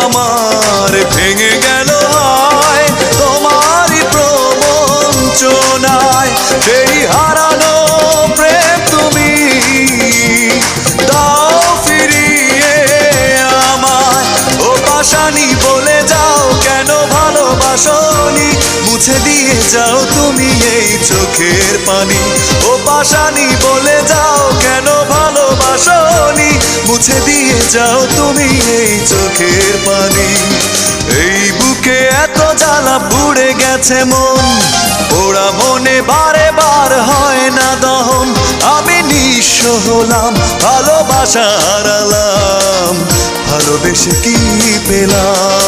আমার ভেঙে গেল হায় তোমারই প্রবঞ্চনায়। সেই হারানো প্রেম তুমি দাও ফিরিয়ে আমায়। ও পাশানি বলে যাও কেন ভালোবাসনি, মুছে দিয়ে যাও তুমি এই চোখের পানি। ও পাশানি বলে যাও কেন ভালোবাসনি, মুছে দিয়ে যাও তুমি এই চোখের পানি। এই বুকে এত জ্বালা পুড়ে গেছে মন, পোড়া মনে বারে বার হয় না দহন। আমি নিঃস্ব হলাম, ভালোবাসা হারালাম, ভালোবেসে কি পেলাম।